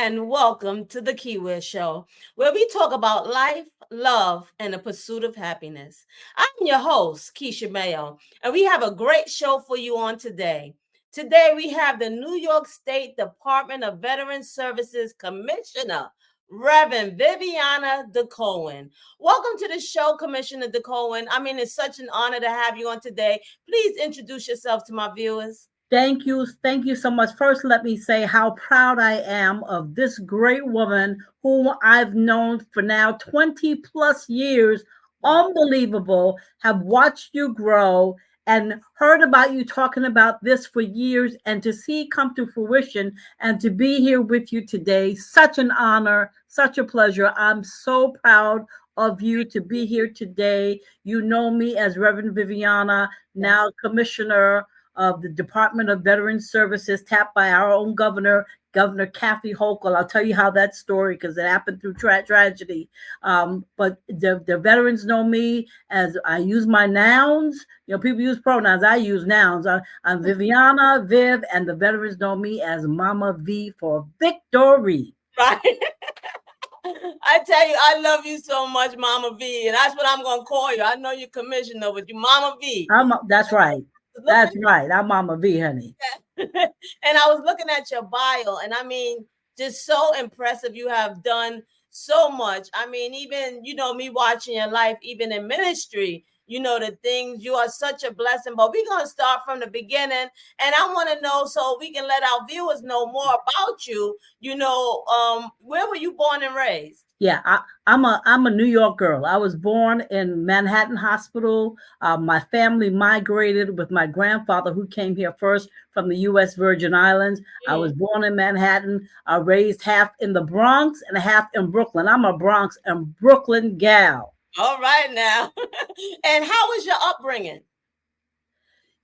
and welcome to the Keiwear Show, where we talk about life, love, and the pursuit of happiness. I'm your host, Keisha Mayo, and we have a great show for you on today. Today, we have the New York State Department of Veterans Services Commissioner, Reverend Viviana Decohen. Welcome to the show, Commissioner Decohen. I mean, it's such an honor to have you on today. Please introduce yourself to my viewers. Thank you. Thank you so much. First, let me say how proud I am of this great woman whom I've known for now 20 plus years. Wow. Unbelievable. Have watched you grow and heard about you talking about this for years, and to see it come to fruition and to be here with you today. Such an honor, such a pleasure. I'm so proud of you to be here today. You know me as Reverend Viviana, Yes. now Commissioner of the Department of Veterans Services, tapped by our own governor, Governor Kathy Hochul. I'll tell you how that story, because it happened through tragedy. But the veterans know me as I use my nouns. You know, people use pronouns. I use nouns. I'm Viviana, Viv, and the veterans know me as Mama V for victory. Right. I tell you, I love you so much, Mama V, and that's what I'm gonna call you. I know you're commissioner, but you Mama V. That's right. Looking That's right. I'm Mama V, honey. at and I was looking at your bio, and I mean, just so impressive. You have done so much. I mean, even me watching your life, even in ministry. The things you are such a blessing. But we're gonna start from the beginning, and I want to know so we can let our viewers know more about you. Where were you born and raised? Yeah, I'm a New York girl. I was born in Manhattan Hospital. My family migrated with my grandfather, who came here first from the U.S. Virgin Islands. I was born in Manhattan. I raised half in the Bronx and half in Brooklyn. I'm a Bronx and Brooklyn gal. All right now. And how was your upbringing?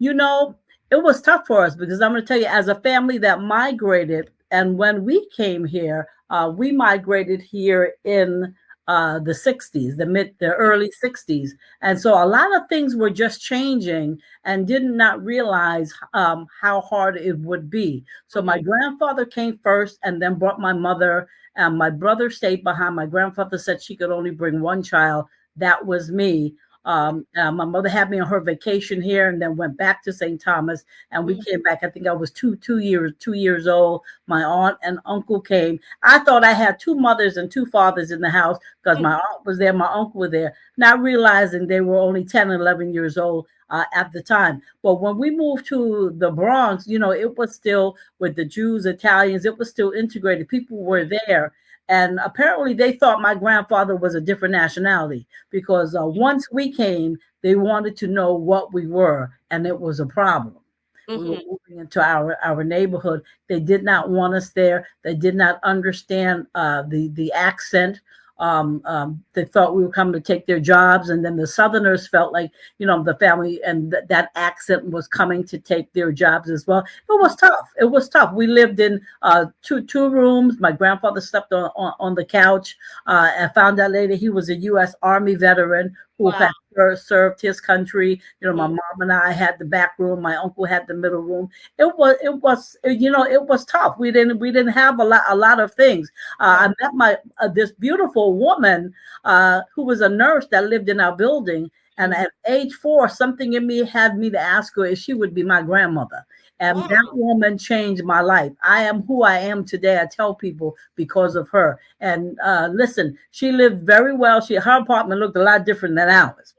You know, it was tough for us because I'm going to tell you, as a family that migrated, and when we came here, we migrated here in the 60s, the early 60s. And so a lot of things were just changing and did not realize how hard it would be. So my grandfather came first and then brought my mother, and my brother stayed behind. My grandfather said she could only bring one child. That was me. My mother had me on her vacation here and then went back to St. Thomas, and we came back. I think I was two years old. My aunt and uncle came. I thought I had two mothers and two fathers in the house because my aunt was there, my uncle was there, not realizing they were only 10 and 11 years old at the time. But when we moved to the Bronx, it was still with the Jews, Italians, it was still integrated. People were there. And apparently they thought my grandfather was a different nationality because once we came, they wanted to know what we were, and it was a problem. We were moving into our neighborhood. They did not want us there. They did not understand the accent. They thought we were coming to take their jobs, and then the Southerners felt like the family and that accent was coming to take their jobs as well. It was tough. It was tough. We lived in two rooms. My grandfather slept on the couch. I found out later he was a U.S. Army veteran who Wow. had served his country. My mom and I had the back room. My uncle had the middle room. It was tough. We didn't have a lot of things. I met this beautiful woman who was a nurse that lived in our building. And at age 4, something in me had me to ask her if she would be my grandmother. And Wow. that woman changed my life. I am who I am today. I tell people because of her. And listen, she lived very well. Her apartment looked a lot different than ours.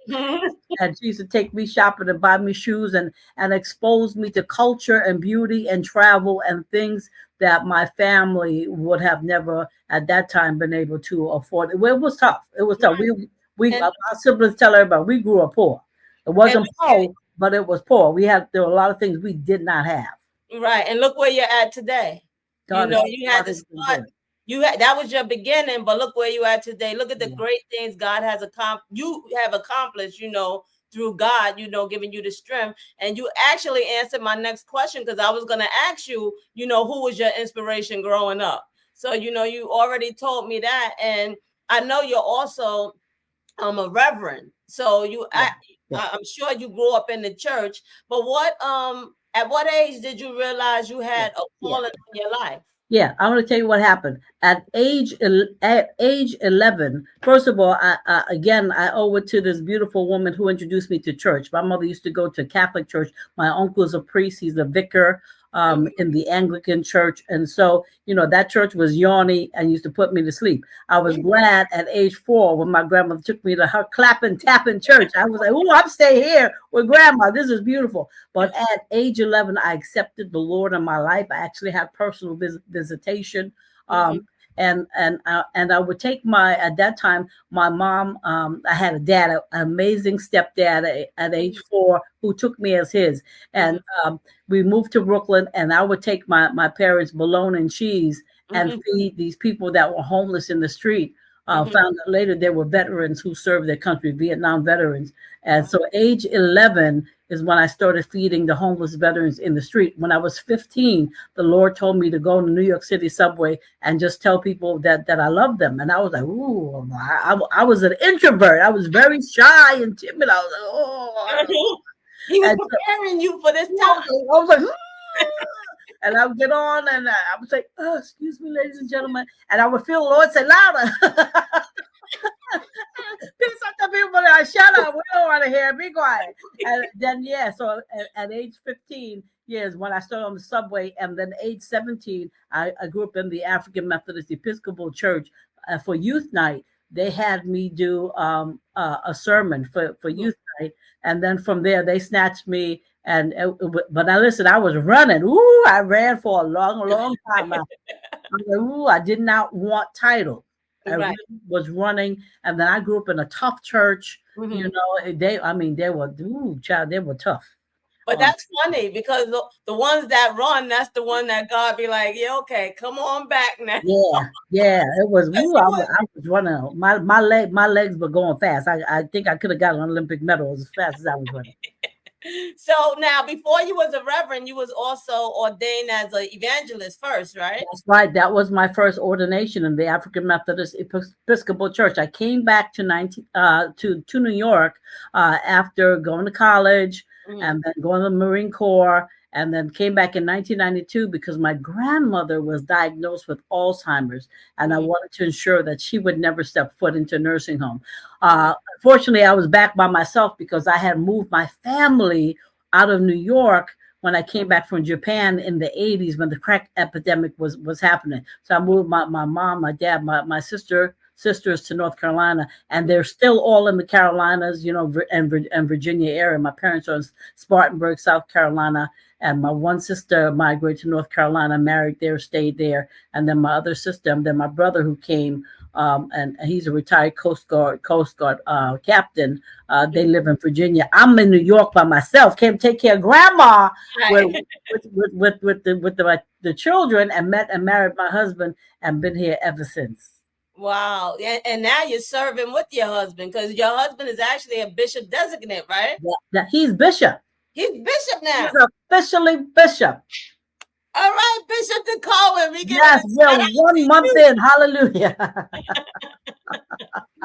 And she used to take me shopping and buy me shoes and expose me to culture and beauty and travel and things that my family would have never at that time been able to afford. It was tough. It was tough. And Our siblings tell everybody we grew up poor. It and wasn't poor, but it was poor. There were a lot of things we did not have. right, and look where you're at today. God, You had God to has been start. good. That was your beginning, but look where you at today. Look at the Yeah. great things God has you have accomplished, through God, giving you the strength. And you actually answered my next question because I was gonna ask you, who was your inspiration growing up? So, you already told me that. And I know you're also a reverend. So Yeah. Yeah. I'm sure you grew up in the church, but at what age did you realize you Yeah. had a Yeah. calling on your life? Yeah, I want to tell you what happened at age 11. First of all, again I owe it to this beautiful woman who introduced me to church. My mother used to go to Catholic church. My uncle is a priest; he's a vicar in the Anglican church, and so that church was yawny and used to put me to sleep. I was glad at age 4 when my grandmother took me to her clapping tapping church. I was like, "Oh, I'm staying here with grandma. This is beautiful." But at age 11, I accepted the Lord in my life. I actually had personal visitation. Mhm, Um, and I would take at that time, my mom, I had a dad, an amazing stepdad at age mhm, 4 who took me as his. And mhm, we moved to Brooklyn, and I would take my parents bologna and cheese and mhm, feed these people that were homeless in the street. mhm. Found out later they were veterans who served their country, Vietnam veterans. And Wow. so, age 11 is when I started feeding the homeless veterans in the street. When I was 15, the Lord told me to go in the New York City subway and just tell people that I love them. And I was like, ooh, I was an introvert. I was very shy and timid. I was like, oh, I don't know. He was And so, preparing you for this I time. was like, and I would get on and I would say, oh, excuse me, ladies and gentlemen. And I would feel the Lord say louder. Peace up to people that shut up. We don't want to hear. Be quiet. And then yeah, so at age 15 years when I started on the subway, and then age 17, I grew up in the African Methodist Episcopal Church for youth night. They had me do a sermon for Mhm. youth night, and then from there they snatched me. And but I listen, I was running. Ooh, I ran for a long time. I'm like, ooh, I did not want title. I Right. really was running, and then I grew up in a tough church. Mhm. I mean, they were, ooh, child, they were tough. But Um, that's funny because the ones that run, that's the one that God be like, yeah, okay, come on back now. yeah, it was. 'Cause Ooh, you was I was running. My legs were going fast. I think I could have got an Olympic medal as fast as I was running. so now before you was a reverend, you was also ordained as an evangelist first, right? That's right. That was my first ordination in the African Methodist Episcopal Church. I came back to New York after going to college Mhm, and then going to the Marine Corps, and then came back in 1992 because my grandmother was diagnosed with Alzheimer's, and I mhm, wanted to ensure that she would never step foot into a nursing home. mhm, Fortunately, I was back by myself because I had moved my family out of New York when I came back from Japan in the 80s when the crack epidemic was happening. So I moved my mom, my dad, my sisters to North Carolina, and they're still all in the Carolinas, and Virginia area. My parents are in Spartanburg, South Carolina, and my one sister migrated to North Carolina, married there, stayed there, and then my other sister, and then my brother who came. And he's a retired Coast Guard captain. They mhm. live in Virginia. I'm in New York by myself. Came take care of grandma with Right. the children, and met and married my husband, and been here ever since. Wow. And now you're serving with your husband because your husband is actually a bishop designate, right? Yeah, he's bishop. He's bishop He's now. officially bishop. All right, Bishop Decohen, we giving Yes, a we're shout out 1 month to in. Hallelujah.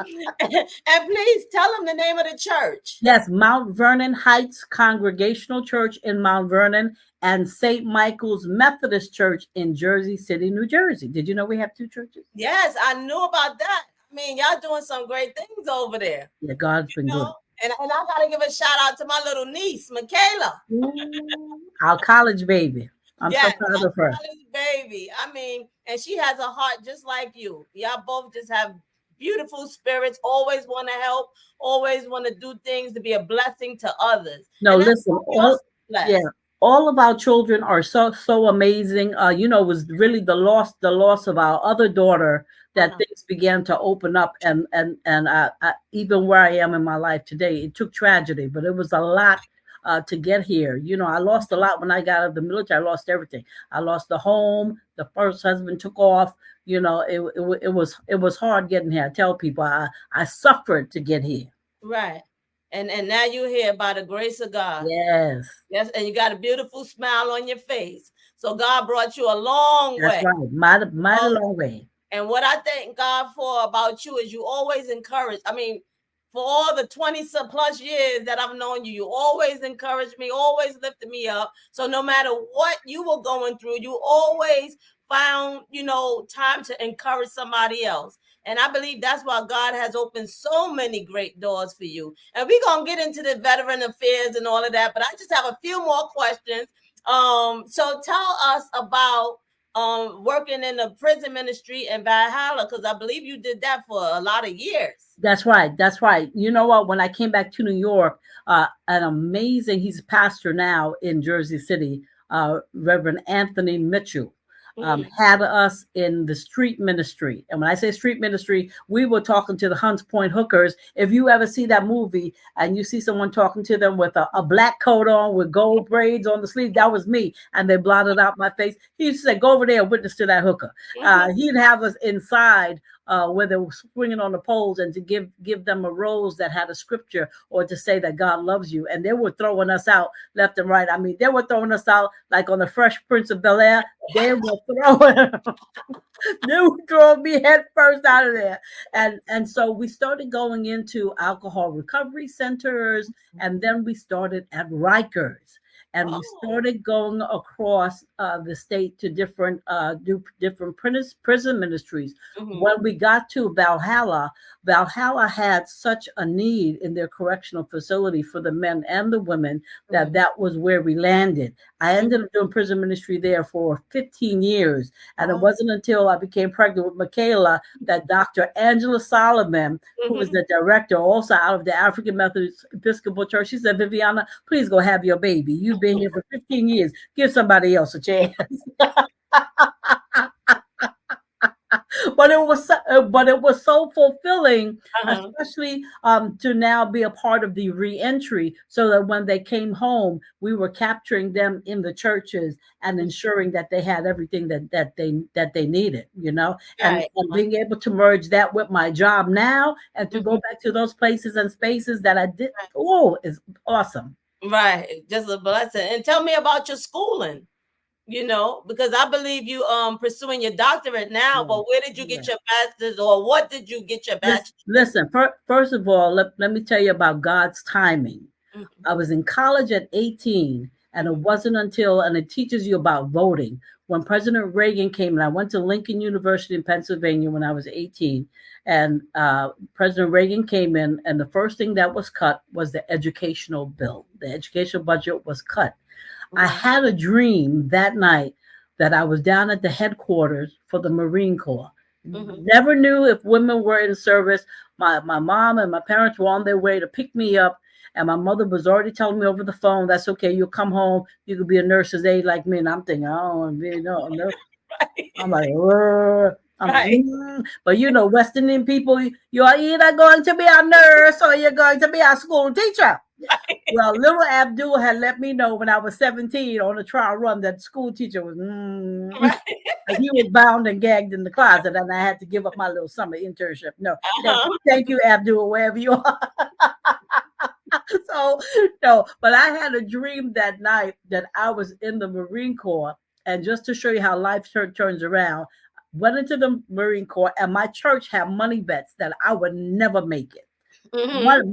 you. And please tell him the name of the church. Yes, Mount Vernon Heights Congregational Church in Mount Vernon and St. Michael's Methodist Church in Jersey City, New Jersey. Did you know we have two churches? Yes, I knew about that. I mean, y'all doing some great things over there, Yeah, God's been you good. know. And I gotta give a shout out to my little niece, Michaela. Ooh, our college baby. I'm so Yes, proud our of her. college baby. I mean, and she has a heart just like you. Y'all both just have beautiful spirits, always want to help, always want to do things to be a blessing to others. No, And that's listen, why y'all so yeah, blessed. all of our children are so amazing. It was really the loss of our other daughter that Uh-huh. things began to open up, and even where I am in my life today, it took tragedy, but it was a lot to get here. I lost a lot when I got out of the military. I lost everything. I lost the home. The first husband took off. It was hard getting here. I tell people I suffered to get here. Right. And now you're here by the grace of God. Yes. Yes, and you got a beautiful smile on your face. So God brought you a long That's way. right. Mighty Um, long way. and what I thank God for about you is you always encourage. I mean, for all the 20 plus years that I've known you. You always encouraged me, always lifted me up. So no matter what you were going through, you always found, time to encourage somebody else. And I believe that's why God has opened so many great doors for you. And we're going to get into the veteran affairs and all of that, but I just have a few more questions. So tell us about working in the prison ministry in Valhalla, because I believe you did that for a lot of years. That's right. That's right. You know what? When I came back to New York, he's a pastor now in Jersey City, Reverend Anthony Mitchell. Had us in the street ministry. And when I say street ministry, we were talking to the Hunts Point hookers. If you ever see that movie and you see someone talking to them with a black coat on with gold braids on the sleeve, that was me. And they blotted out my face. He used to say, go over there and witness to that hooker. He'd have us inside where they were swinging on the poles and to give them a rose that had a scripture or to say that God loves you. And they were throwing us out left and right. I mean, they were throwing us out like on the Fresh Prince of Bel-Air. They were throwing me head first out of there. And so we started going into alcohol recovery centers, and then we started at Rikers. And we started going across the state to different prison ministries. When we got to Valhalla had such a need in their correctional facility for the men and the women that was where we landed. I ended up doing prison ministry there for 15 years. And it wasn't until I became pregnant with Michaela that Dr. Angela Solomon, who was the director also out of the African Methodist Episcopal Church, she said, Viviana, please go have your baby. You've been here for 15 years. Give somebody else a chance. But it was so fulfilling, especially to now be a part of the reentry, so that when they came home, we were capturing them in the churches and ensuring that they had everything that they needed, and being able to merge that with my job now and to go back to those places and spaces that I did. Oh, is awesome. Right, just a blessing. And tell me about your schooling. Because I believe you pursuing your doctorate now, but where did you get your bachelor's, or what did you get your bachelor's? Listen, first of all, let me tell you about God's timing. I was in college at 18, and it wasn't until, and it teaches you about voting, when President Reagan came, and I went to Lincoln University in Pennsylvania when I was 18, and President Reagan came in, and the first thing that was cut was the educational bill. The educational budget was cut. I had a dream that night that I was down at the headquarters for the Marine Corps. Never knew if women were in service. My mom and my parents were on their way to pick me up, and my mother was already telling me over the phone, that's okay, you'll come home, you could be a nurse's aide like me. And I'm thinking, I don't want to be a nurse. I'm like, but West Indian people, you are either going to be a nurse or you're going to be a school teacher. Well, little Abdul had let me know when I was 17 on a trial run that school teacher was, he was bound and gagged in the closet, and I had to give up my little summer internship. No, thank you, Abdul, wherever you are. So, no, but I had a dream that night that I was in the Marine Corps, and just to show you how life turns around, went into the Marine Corps, and my church had money bets that I would never make it.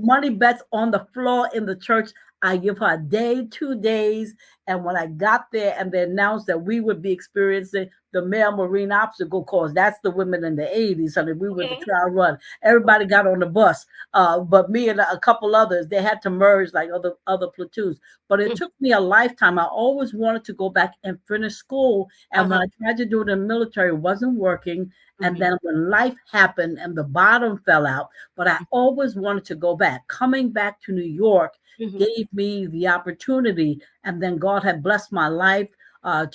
Money bets on the floor in the church. I give her a day, 2 days. And when I got there and they announced that we would be experiencing the male Marine obstacle course, that's the women in the 80s. I mean, we were the trial run. Everybody got on the bus. But me and a couple others, they had to merge like other platoons. But it took me a lifetime. I always wanted to go back and finish school. And when I tried to do it in the military, it wasn't working. And then when life happened and the bottom fell out, but I always wanted to go back. Coming back to New York gave me the opportunity. And then God had blessed my life. I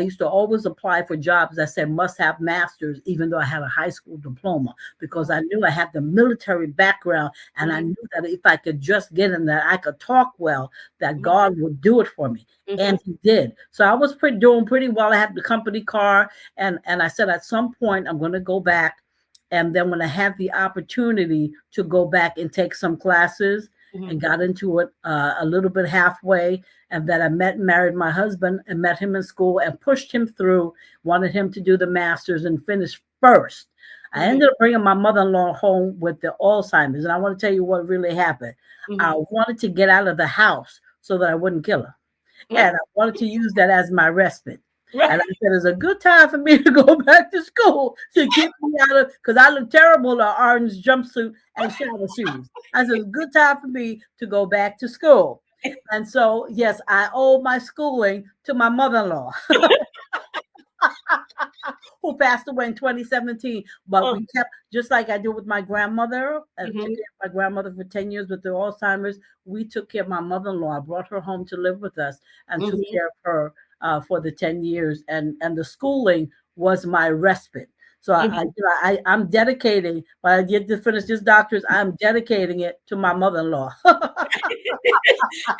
used to always apply for jobs that said must have masters, even though I had a high school diploma, because I knew I had the military background, and I knew that if I could just get in there, I could talk well, that God would do it for me. And he did. So I was doing pretty well. I had the company car, and I said at some point I'm going to go back. And then when I had the opportunity to go back and take some classes, and got into it a little bit halfway, and then I met and married my husband and met him in school and pushed him through, wanted him to do the master's and finish first. I ended up bringing my mother-in-law home with the Alzheimer's, and I want to tell you what really happened. I wanted to get out of the house so that I wouldn't kill her, and I wanted to use that as my respite. Right. And I said, it's a good time for me to go back to school to get me out of, because I look terrible in an orange jumpsuit and shower shoes. I said, it's a good time for me to go back to school. And so, yes, I owe my schooling to my mother-in-law who passed away in 2017. But we kept, just like I did with my grandmother, I took care of my grandmother for 10 years with the Alzheimer's. We took care of my mother-in-law. I brought her home to live with us and took care of her for the 10 years. And the schooling was my respite. So I'm dedicating, when I get to finish this doctorate, I'm dedicating it to my mother-in-law.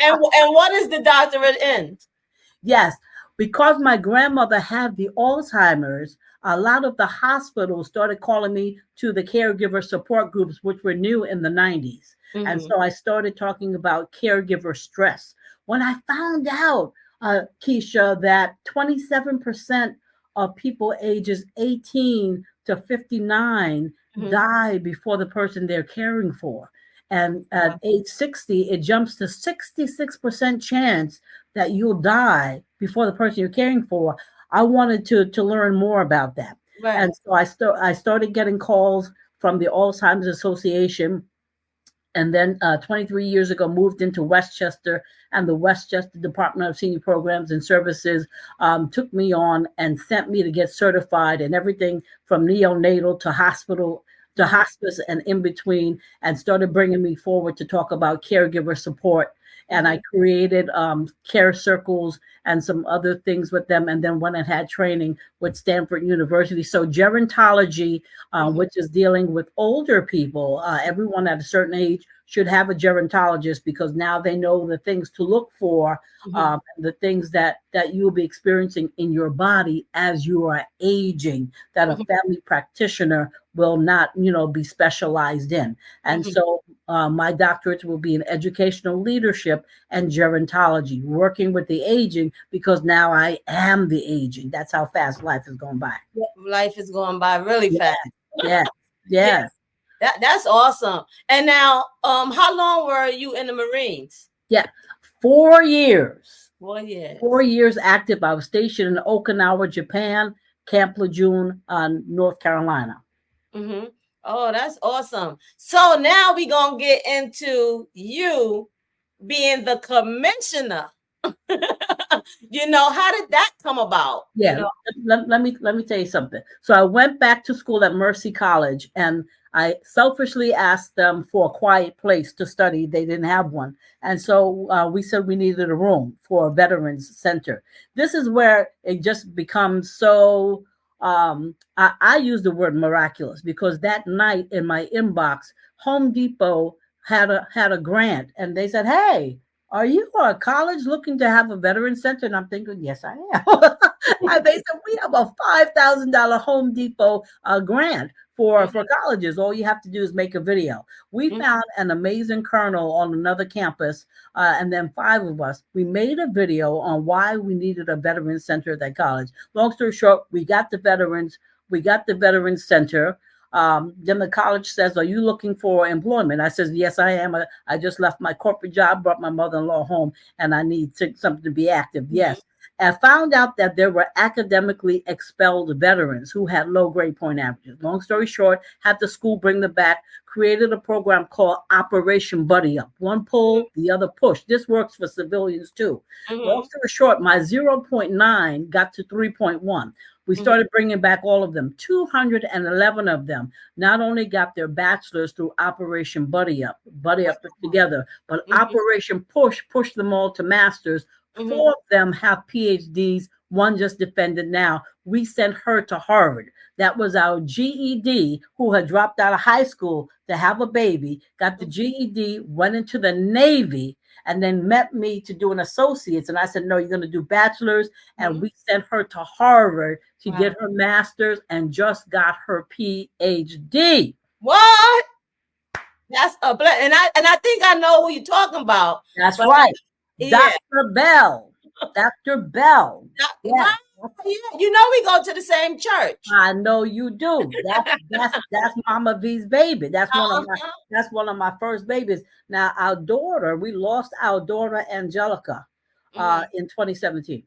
And what is the doctorate in? Yes, because my grandmother had the Alzheimer's, a lot of the hospitals started calling me to the caregiver support groups, which were new in the 90s. And so I started talking about caregiver stress. When I found out, Keisha, that 27% of people ages 18 to 59 die before the person they're caring for. And at age 60, it jumps to 66% chance that you'll die before the person you're caring for. I wanted to learn more about that. Right. And so I started getting calls from the Alzheimer's Association, and then 23 years ago moved into Westchester, and the Westchester Department of Senior Programs and Services took me on and sent me to get certified in everything from neonatal to hospital to hospice and in between, and started bringing me forward to talk about caregiver support. And I created care circles and some other things with them, and then went and had training with Stanford University. So gerontology, which is dealing with older people, everyone at a certain age should have a gerontologist, because now they know the things to look for, the things that you'll be experiencing in your body as you are aging, that a family practitioner will not, be specialized in. And so my doctorate will be in educational leadership and gerontology, working with the aging, because now I am the aging. That's how fast life is going by. Life is going by really fast. Yeah. Yeah. That's awesome. And now, how long were you in the Marines? Yeah. 4 years. 4 years. 4 years active. I was stationed in Okinawa, Japan, Camp Lejeune, North Carolina. Oh, that's awesome. So now we're going to get into you being the commissioner. How did that come about? Yeah, let me tell you something. So I went back to school at Mercy College, and I selfishly asked them for a quiet place to study. They didn't have one. And so we said we needed a room for a veterans center. This is where it just becomes so, I use the word miraculous, because that night in my inbox, Home Depot had a grant, and they said, hey, are you a college looking to have a veteran center? And I'm thinking, yes, I am. And they said, we have a $5,000 Home Depot grant for colleges. All you have to do is make a video. We found an amazing colonel on another campus, and then 5 of us. We made a video on why we needed a veteran center at that college. Long story short, we got the veterans center. Then the college says, are you looking for employment? I says, yes, I am. I just left my corporate job, brought my mother-in-law home, and I need something to be active. Yes. I found out that there were academically expelled veterans who had low grade point averages. Long story short, had the school bring them back, created a program called Operation Buddy Up. One pull, the other push. This works for civilians too. Long story short, my 0.9 got to 3.1. We started bringing back all of them. 211 of them not only got their bachelor's through Operation Buddy Up together, but Operation Push pushed them all to masters. 4 of them have PhDs. One just defended now. We sent her to Harvard. That was our GED, who had dropped out of high school to have a baby, got the GED, went into the Navy, and then met me to do an associate's. And I said, no, you're going to do bachelor's. And we sent her to Harvard to get her master's, and just got her PhD. What? That's a blessing. And I think I know who you're talking about. That's right. Yeah. Dr. Bell. Dr. Bell. Yeah. Yeah, you know we go to the same church. I know you do. That's Mama V's baby. Uh-huh. That's one of my first babies. Now our daughter, we lost our daughter Angelica Hmm. in 2017.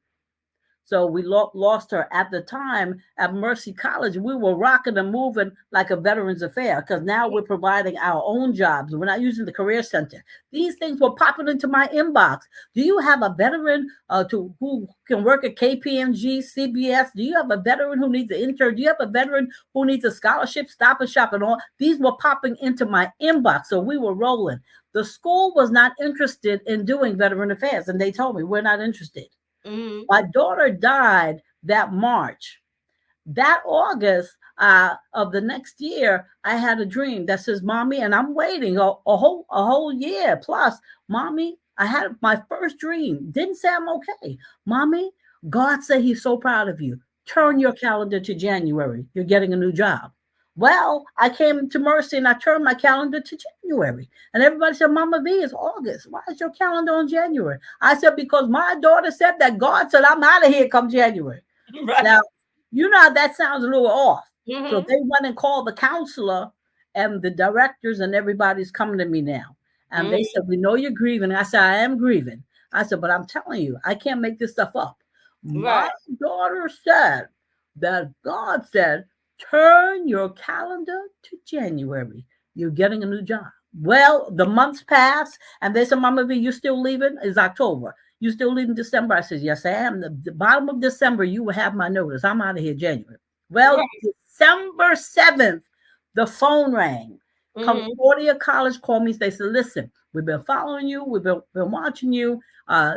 So we lost her at the time at Mercy College. We were rocking and moving like a veterans affair because now we're providing our own jobs. We're not using the career center. These things were popping into my inbox. Do you have a veteran who can work at KPMG, CBS? Do you have a veteran who needs an intern? Do you have a veteran who needs a scholarship, stop and shop, and all? These were popping into my inbox. So we were rolling. The school was not interested in doing veteran affairs, and they told me we're not interested. Hmm. My daughter died that March. That August of the next year, I had a dream that says, "Mommy," and I'm waiting a whole year plus. "Mommy, I had my first dream. Didn't say I'm okay. Mommy, God said He's so proud of you. Turn your calendar to January. You're getting a new job." Well, I came to Mercy and I turned my calendar to January. And everybody said, "Mama V, it's August. Why is your calendar on January?" I said, "Because my daughter said that God said I'm out of here come January." Right. Now, you know how that sounds a little off. So Hmm. they went and called the counselor and the directors, and everybody's coming to me now. And they Hmm. said, "We know you're grieving." I said, "I am grieving." I said, "But I'm telling you, I can't make this stuff up." My Right. daughter said that God said, "Turn your calendar to January. You're getting a new job." Well, the months passed, and they said, "Mama V, you still leaving?" It's October. "You still leaving December?" I said, "Yes, I am. The bottom of December, you will have my notice. I'm out of here January." Well, Right. December 7th, the phone rang. Hmm. Concordia College called me. They said, "Listen, we've been following you. We've been watching you.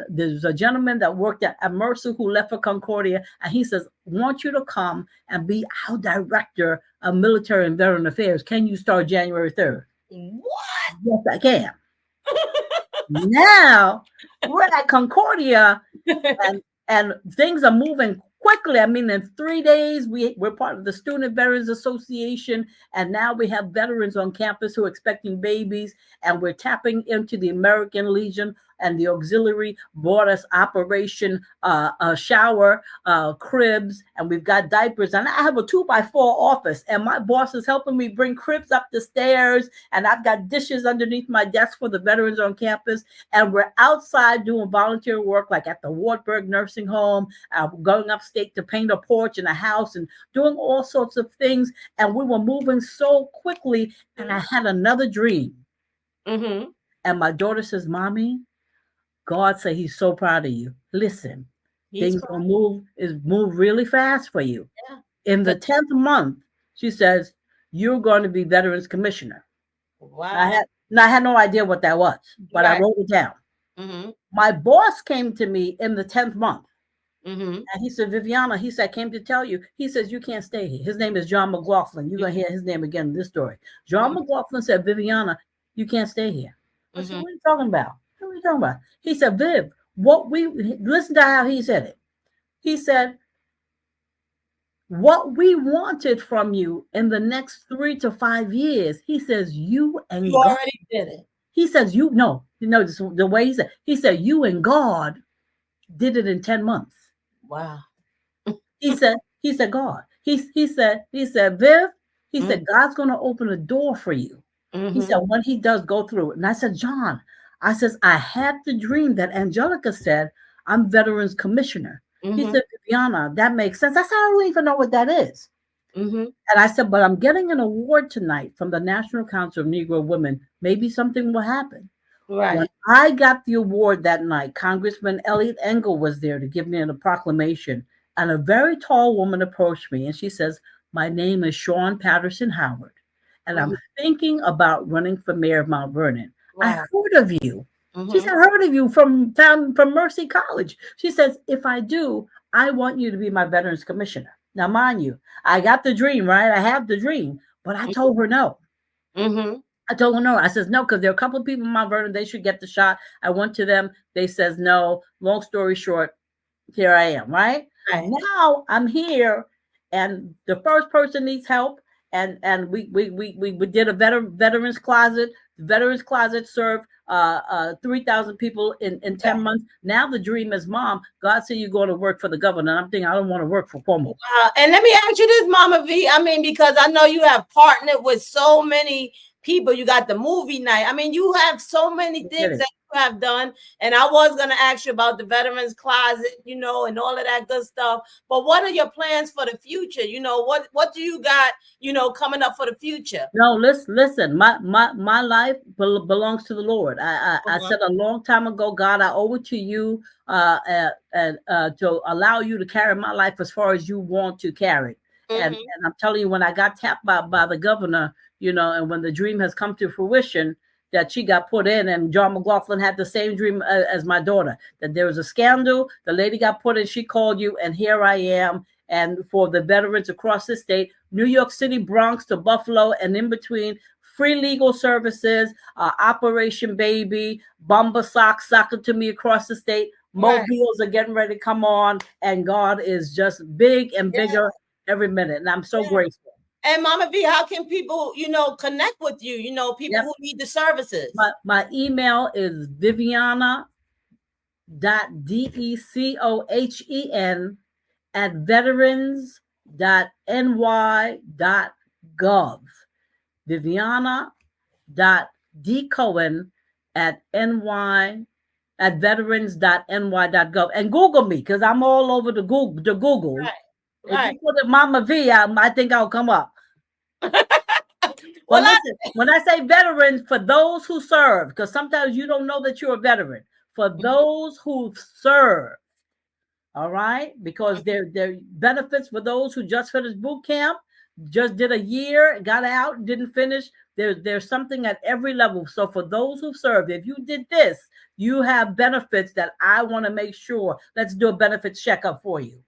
There's a gentleman that worked at Mercer who left for Concordia, and he says, want you to come and be our director of military and veteran affairs. Can you start January 3rd?" What? Yes, I can. Now we're at Concordia, and things are moving quickly. I mean, in 3 days, we're part of the Student Veterans Association, and now we have veterans on campus who are expecting babies, and we're tapping into the American Legion, and the auxiliary bought us Operation Shower cribs, and we've got diapers, and I have a 2x4 office, and my boss is helping me bring cribs up the stairs, and I've got dishes underneath my desk for the veterans on campus, and we're outside doing volunteer work, like at the Wartburg Nursing Home, going upstate to paint a porch in a house, and doing all sorts of things. And we were moving so quickly. And I had another dream. Hmm. And my daughter says, "Mommy, God said He's so proud of you. Listen, He's things proud. will move really fast for you. Yeah. In the 'Cause- 10th month," she says, "you're going to be Veterans Commissioner." I wow. had, I had no idea what that was, but I Right. wrote it down. Hmm. My boss came to me in the 10th month. Hmm. And he said, "Viviana," he said, "I came to tell you." He says, "You can't stay here." His name is John McLaughlin. You're going to hear his name again in this story. John McLaughlin said, "Viviana, you can't stay here." I said, Hmm. "What are you talking about? What are you talking about?" He said, "Viv, what we," listen to how he said it. He said, "What we wanted from you in the next 3 to 5 years," he says, "you You and God," already did it. he says, the way he said, "You and God did it in 10 months." Wow. He said, "God." He said, "Viv," he Mm-hmm. said, "God's gonna open a door for you." He said, "When he does, go through it." And I said, "John," I says, "I had the dream that Angelica said I'm Veterans Commissioner." He Hmm. said, "Viviana, that makes sense." I said, "I don't even know what that is." Hmm. And I said, "But I'm getting an award tonight from the National Council of Negro Women. Maybe something will happen." When Right. I got the award that night, Congressman Elliot Engel was there to give me a proclamation. And a very tall woman approached me and she says, "My name is Sean Patterson Howard, and I'm Hmm. thinking about running for mayor of Mount Vernon. I Wow. heard of you." She Hmm. said, "I heard of you from Mercy College." She says, "If I do, I want you to be my Veterans Commissioner." Now, mind you, I got the dream, right? I have the dream, but I told her no. Hmm. I told her no. I says no because there are a couple of people in Mount Vernon. They should get the shot. I went to them. They says no. Long story short, here I am. Right Right. now, I'm here, and the first person needs help. And we did a veterans closet. The Veterans Closet served 3,000 people in 10 months. Now the dream is, Mom, God said you're going to work for the governor. And I'm thinking, I don't want to work for Cuomo. And let me ask you this, Mama V. I mean, because I know you have partnered with so many people. You got the movie night. I mean, you have so many things that you have done. And I was going to ask you about the Veterans Closet, and all of that good stuff. But what are your plans for the future? What do you got, coming up for the future? No, listen. My life belongs to the Lord. I said a long time ago, God, I owe it to you, and to allow you to carry my life as far as you want to carry. And I'm telling you, when I got tapped by the governor, and when the dream has come to fruition, that she got put in, and John McLaughlin had the same dream as my daughter, that there was a scandal, the lady got put in, she called you, and here I am. And for the veterans across the state, New York City, Bronx to Buffalo, and in between, free legal services, Operation Baby, Bumba Socks, Soccer to Me across the state. Mobiles are getting ready to come on, and God is just big and bigger every minute. And I'm so grateful. And Mama V, how can people, connect with you? People who need the services. My email is Viviana.Decohen at veterans.ny.gov. Viviana.Decohen at veterans.ny.gov. And Google me, because I'm all over the Google. Right. If you put it Mama V, I think I'll come up. Well, listen, when I say veterans, for those who serve, because sometimes you don't know that you're a veteran, for those who serve, all right, because there benefits for those who just finished boot camp, just did a year, got out, didn't finish. There's something at every level. So for those who served, if you did this, you have benefits that I want to make sure. Let's do a benefits checkup for you.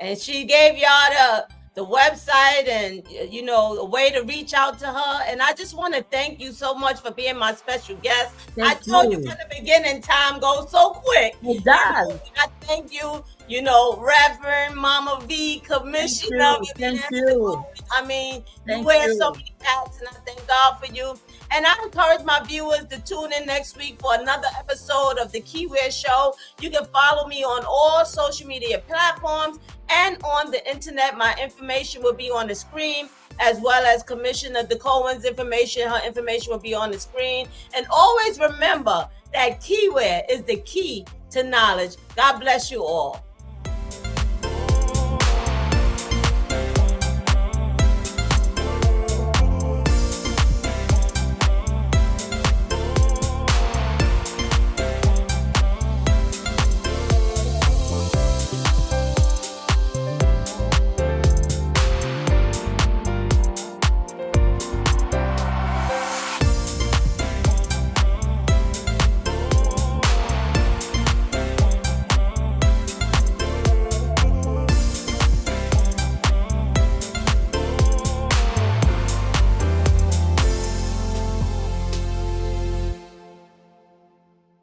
And she gave y'all the website and a way to reach out to her. And I just want to thank you so much for being my special guest. I told you from the beginning, time goes so quick. It does. I thank you, Reverend Mama V, Commissioner. Thank you. I mean, you wear so many hats, and I thank God for you. And I encourage my viewers to tune in next week for another episode of the Keiwear Show. You can follow me on all social media platforms and on the internet. My information will be on the screen, as well as Commissioner Decohen's information. Her information will be on the screen. And always remember that Keiwear is the key to knowledge. God bless you all.